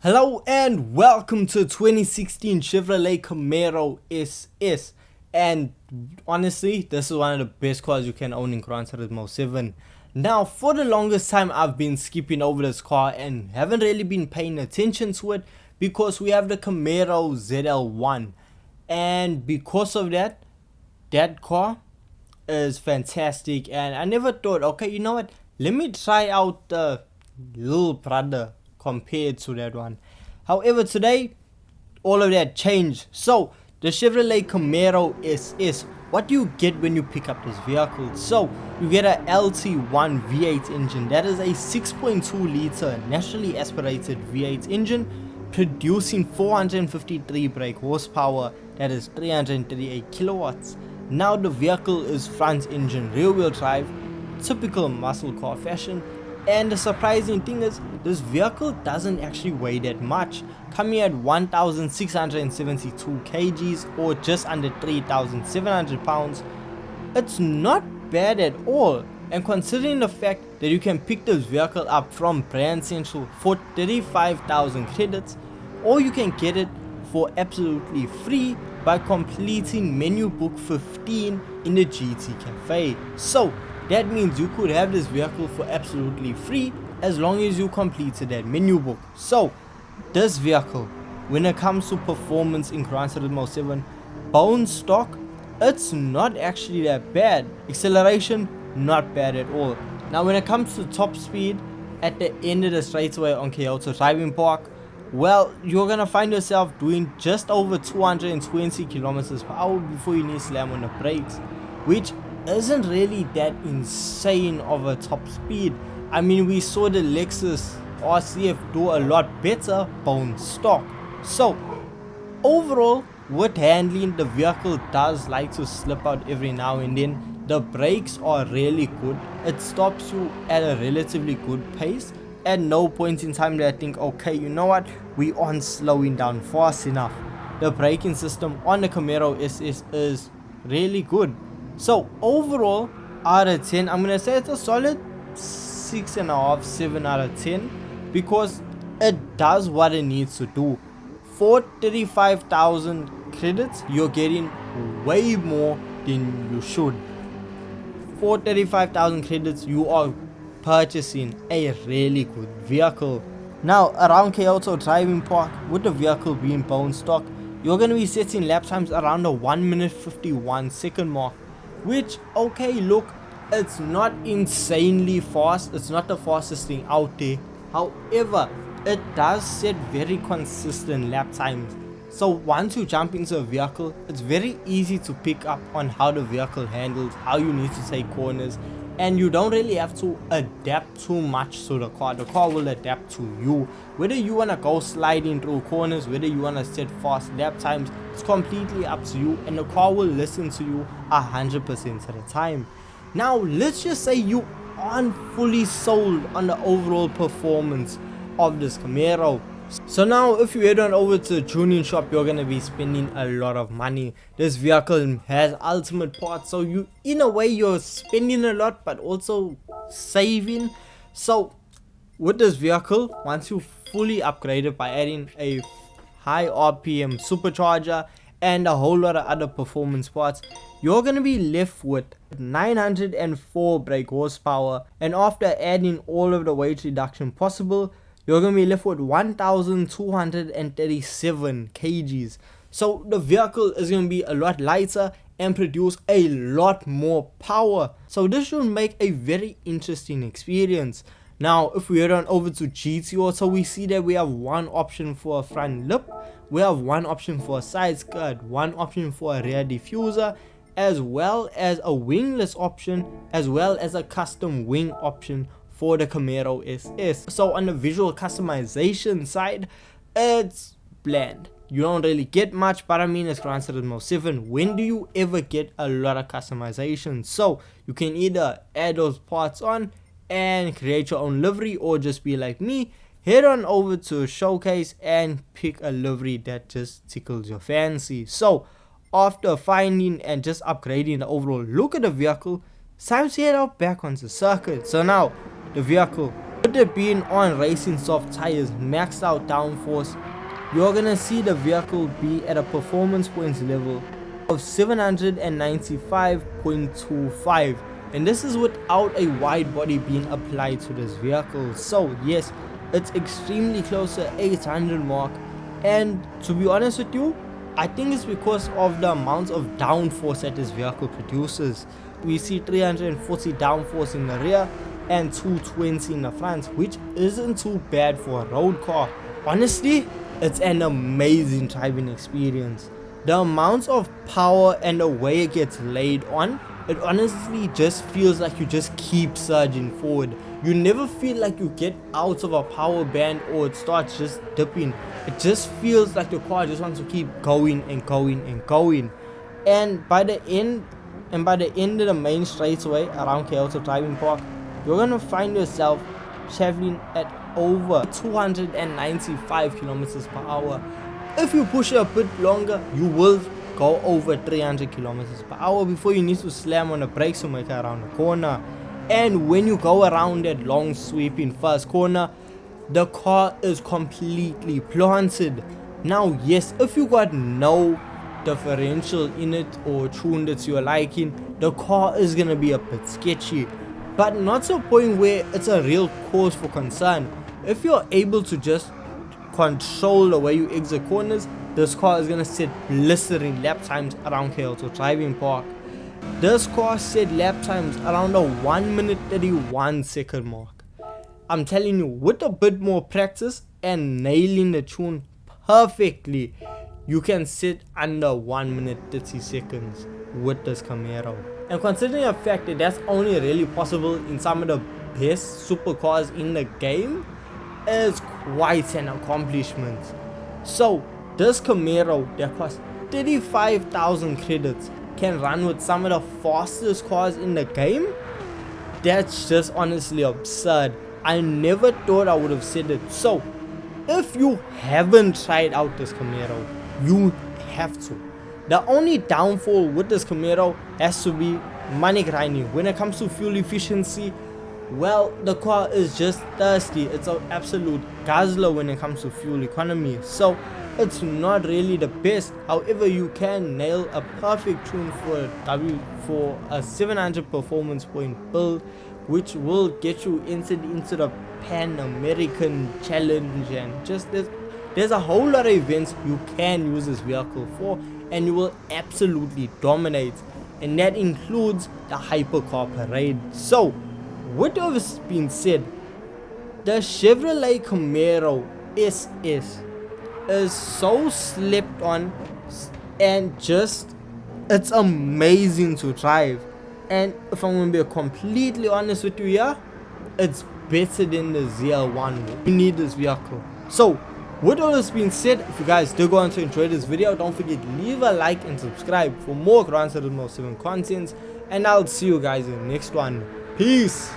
Hello and welcome to 2016 Chevrolet Camaro SS, and honestly this is one of the best cars you can own in Gran Turismo 7. Now for the longest time I've been skipping over this car and haven't really been paying attention to it because we have the Camaro ZL1, and because of that car is fantastic, and I never thought, okay, you know what, let me try out the little brother compared to that one. However, today all of that changed. So the Chevrolet Camaro SS, what do you get when you pick up this vehicle? So you get a LT1 V8 engine. That is a 6.2 liter naturally aspirated V8 engine producing 453 brake horsepower. That is 338 kilowatts. Now the vehicle is front engine rear wheel drive, typical muscle car fashion. And the surprising thing is, this vehicle doesn't actually weigh that much, coming at 1,672 kgs or just under 3,700 pounds. It's not bad at all, and considering the fact that you can pick this vehicle up from Brand Central for 35,000 credits, or you can get it for absolutely free by completing menu book 15 in the GT Cafe. So that means you could have this vehicle for absolutely free as long as you completed that menu book. So this vehicle, when it comes to performance in Gran Turismo 7, bone stock, it's not actually that bad. Acceleration, not bad at all. Now when it comes to top speed at the end of the straightaway on Kyoto Driving Park, well, you're gonna find yourself doing just over 220 kilometers per hour before you need to slam on the brakes, which isn't really that insane of a top speed. I mean, we saw the Lexus RCF do a lot better bone stock. So overall, with handling, the vehicle does like to slip out every now and then. The brakes are really good. It stops you at a relatively good pace. At no point in time that I think, okay, you know what, we aren't slowing down fast enough. The braking system on the Camaro SS is really good. So overall, out of 10, I'm gonna say it's a solid 6.5, 7 out of 10, because it does what it needs to do. For 35,000 credits, you're getting way more than you should. For 35,000 credits, you are purchasing a really good vehicle. Now around Kyoto Driving Park, with the vehicle being bone stock, you're gonna be setting lap times around the 1 minute 51 second mark, which, okay, look, it's not insanely fast, it's not the fastest thing out there. However, it does set very consistent lap times. So once you jump into a vehicle, it's very easy to pick up on how the vehicle handles, how you need to take corners, and you don't really have to adapt too much to the car. The car will adapt to you. Whether you want to go sliding through corners, whether you want to set fast lap times, it's completely up to you, and the car will listen to you 100% of the time. Now let's just say you aren't fully sold on the overall performance of this Camaro. So now if you head on over to the tuning shop, you're gonna be spending a lot of money. This vehicle has ultimate parts, so you, in a way, you're spending a lot but also saving. So with this vehicle, once you fully upgrade it by adding a high RPM supercharger and a whole lot of other performance parts, you're gonna be left with 904 brake horsepower, and after adding all of the weight reduction possible, you're going to be left with 1,237 kgs. So the vehicle is going to be a lot lighter and produce a lot more power. So this should make a very interesting experience. Now if we head on over to GT Auto, we see that we have one option for a front lip, we have one option for a side skirt, one option for a rear diffuser, as well as a wingless option, as well as a custom wing option for the Camaro SS. So on the visual customization side, it's bland. You don't really get much, but I mean, it's Gran Turismo 7. When do you ever get a lot of customization? So you can either add those parts on and create your own livery, or just be like me, head on over to Showcase and pick a livery that just tickles your fancy. So after finding and just upgrading the overall look of the vehicle, it's time to head out back onto circuit. So now the vehicle with with it being on racing soft tires, maxed out downforce, you're gonna see the vehicle be at a performance points level of 795.25, and this is without a wide body being applied to this vehicle. So yes, it's extremely close to 800 mark, and to be honest with you, I think it's because of the amount of downforce that this vehicle produces. We see 340 downforce in the rear and 220 in the front, which isn't too bad for a road car. Honestly, it's an amazing driving experience. The amount of power and the way it gets laid on, it honestly just feels like you just keep surging forward. You never feel like you get out of a power band or it starts just dipping. It just feels like the car just wants to keep going and going and going. And by the end of the main straightaway around Kyoto Driving Park, you're gonna find yourself traveling at over 295 kilometers per hour. If you push it a bit longer, you will go over 300 kilometers per hour before you need to slam on the brakes to make it around the corner. And when you go around that long sweeping first corner, the car is completely planted. Now yes, if you got no differential in it or tuned it to your liking, the car is gonna be a bit sketchy, but not to a point where it's a real cause for concern. If you're able to just control the way you exit corners, this car is gonna set blistering lap times around Kyoto Driving Park. This car set lap times around the 1 minute 31 second mark. I'm telling you, with a bit more practice and nailing the tune perfectly, you can sit under 1 minute 30 seconds with this Camaro. And considering the fact that that's only really possible in some of the best supercars in the game, is quite an accomplishment. So this Camaro that costs 35,000 credits can run with some of the fastest cars in the game. That's just honestly absurd. I never thought I would have said it. So if you haven't tried out this Camaro, you have to. The only downfall with this Camaro has to be money grinding. When it comes to fuel efficiency, well, the car is just thirsty. It's an absolute guzzler when it comes to fuel economy, so it's not really the best. However, you can nail a perfect tune for a 700 performance point build, which will get you entered into the Pan American Challenge, and just there's a whole lot of events you can use this vehicle for, and you will absolutely dominate, and that includes the Hypercar Parade. So with all this being said, the Chevrolet Camaro SS is so slept on, and just it's amazing to drive. And if I'm gonna be completely honest with you here, it's better than the ZL1. You need this vehicle. So with all this being said, if you guys do go on to enjoy this video, don't forget to leave a like and subscribe for more Gran Turismo 7 content, and I'll see you guys in the next one. Peace.